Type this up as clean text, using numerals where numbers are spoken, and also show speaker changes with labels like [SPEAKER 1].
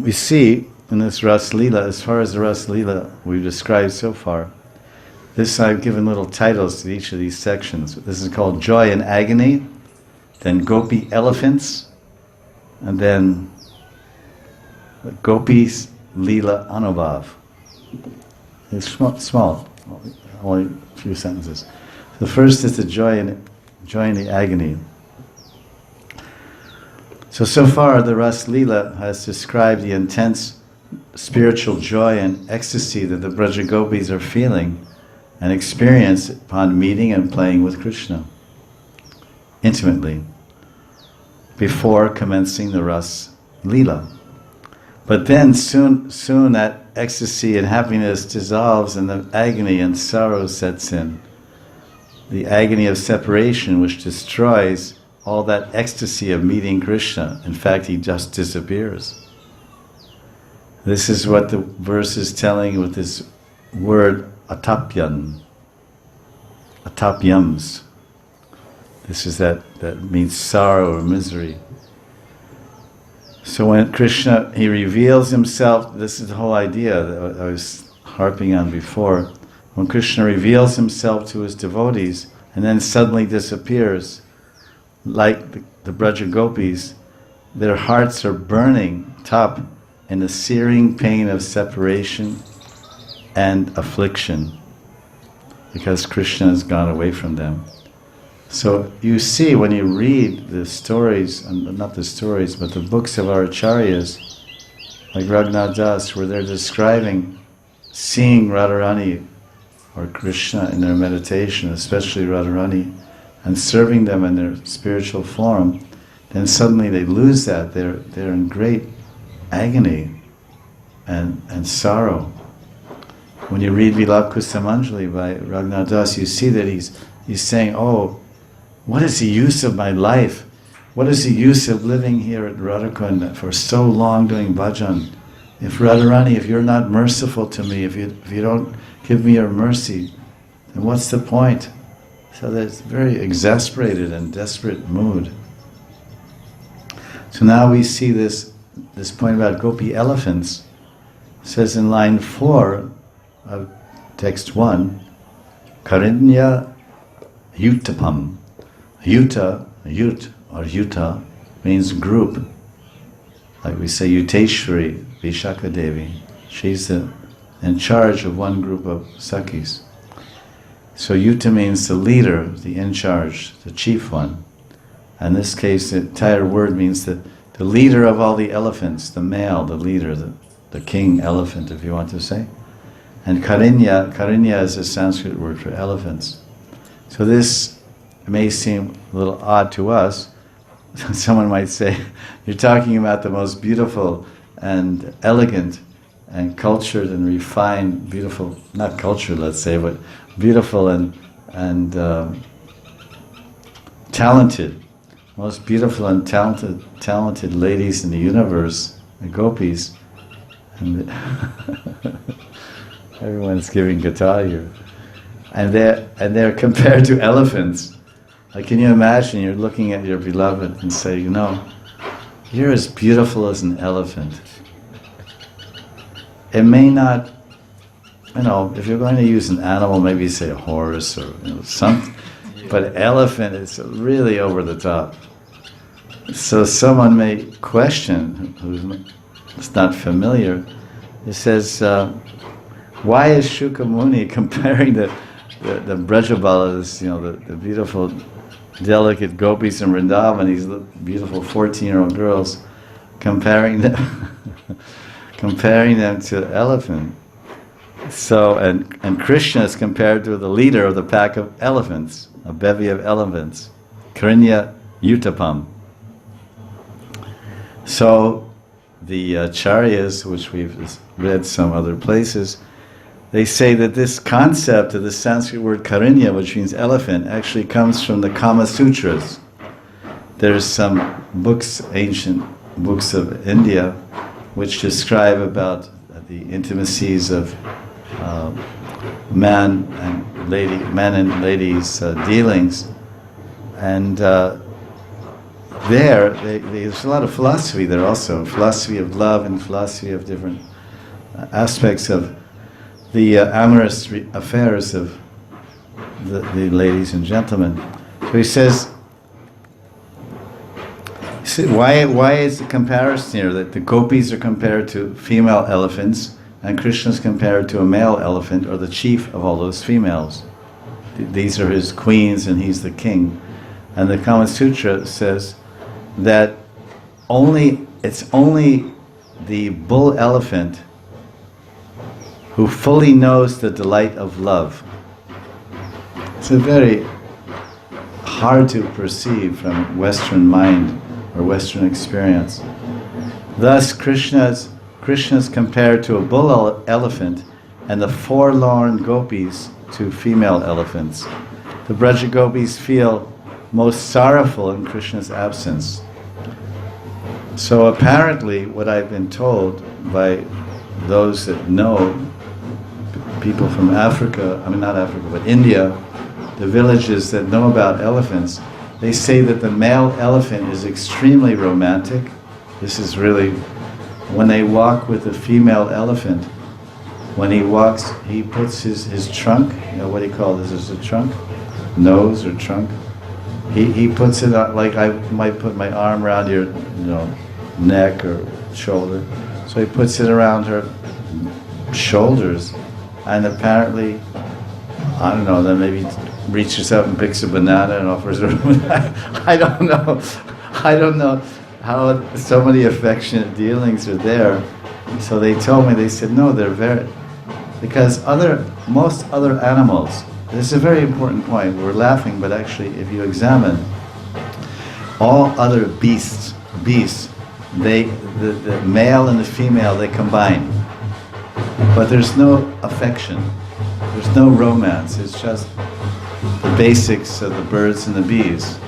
[SPEAKER 1] we see in this Rasa Lila, as far as the Rasa Lila we've described so far, this I've given little titles to each of these sections. This is called Joy and Agony, then Gopi Elephants, and then Gopis Lila Anubhav. It's small, only a few sentences. The first is the joy and the agony. So far the Rasa Lila has described the intense spiritual joy and ecstasy that the Vraja-gopis are feeling and experience upon meeting and playing with Krishna intimately before commencing the Rasa Lila. But then soon that ecstasy and happiness dissolves and the agony and sorrow sets in. The agony of separation, which destroys all that ecstasy of meeting Krishna. In fact, he just disappears. This is what the verse is telling with this word atapyan, atapyams. This is that means sorrow or misery. So when Krishna, he reveals himself, this is the whole idea that I was harping on before. When Krishna reveals himself to his devotees and then suddenly disappears, like the Vraja-gopis, their hearts are burning top in the searing pain of separation and affliction because Krishna has gone away from them. So you see when you read the stories, not the stories, but the books of our acharyas, like Raghunath Das, where they're describing seeing Radharani or Krishna in their meditation, especially Radharani, and serving them in their spiritual form, then suddenly they lose that. They're in great agony and sorrow. When you read Vilap Kusumanjali by Raghunath Das, you see that he's saying, oh, what is the use of my life? What is the use of living here at Radhakund for so long doing bhajan? If Radharani, if you're not merciful to me, if you don't give me your mercy, then what's the point? So that's very exasperated and desperate mood. So now we see this point about Gopi elephants. It says in line 4 of text 1, Karinya Yutapam. Yuta, Yut or Yuta means group. Like we say Yuteshwari, Vishaka Devi. She's in charge of one group of Sakhis. So Yuta means the leader, the in charge, the chief one. In this case, the entire word means the leader of all the elephants, the male, the leader, the king elephant, if you want to say. And Karinya is a Sanskrit word for elephants. So this may seem a little odd to us. Someone might say, you're talking about the most beautiful and elegant and cultured and refined, beautiful, not cultured let's say, but beautiful and talented, most beautiful and talented ladies in the universe, the gopis. And everyone's giving Katha here. And they're compared to elephants. Like, can you imagine you're looking at your beloved and say, you know, you're as beautiful as an elephant. It may not, you know, if you're going to use an animal, maybe say a horse or something, but elephant is really over the top. So someone may question, who's not familiar, it says, why is Shuka Muni comparing the Vraja-balas, the beautiful, delicate gopis in Vrindavana, these beautiful 14-year-old girls, comparing them to elephant. So, and Krishna is compared to the leader of the pack of elephants, a bevy of elephants, Krinya Yutapam. So, the acharyas, which we've read some other places, they say that this concept of the Sanskrit word Karinya, which means elephant, actually comes from the Kama Sutras. There's some books, ancient books of India, which describe about the intimacies of man and ladies' dealings, and there's a lot of philosophy there also, philosophy of love and philosophy of different aspects of the amorous affairs of the ladies and gentlemen. So he says, why is the comparison here that the gopis are compared to female elephants and Krishna is compared to a male elephant, or the chief of all those females? These are his queens and he's the king. And the Kama Sutra says that it's only the bull elephant who fully knows the delight of love. It's a very hard to perceive from Western mind or Western experience. Thus, Krishna's compared to a bull elephant, and the forlorn gopis to female elephants. The Vraja gopis feel most sorrowful in Krishna's absence. So apparently, what I've been told by those that know, people from Africa, not Africa, but India, the villages that know about elephants, they say that the male elephant is extremely romantic. This is really, when they walk with the female elephant, when he walks, he puts his trunk, what do you call this? Is it a trunk? Nose or trunk? He puts it on, like I might put my arm around your neck or shoulder. So he puts it around her shoulders, and apparently, I don't know, then maybe reaches out and picks a banana and offers her. I don't know how so many affectionate dealings are there. So they told me, they said, no, they're very, because most other animals, this is a very important point, we're laughing, but actually if you examine all other beasts, the male and the female, they combine. But there's no affection, there's no romance, it's just the basics of the birds and the bees.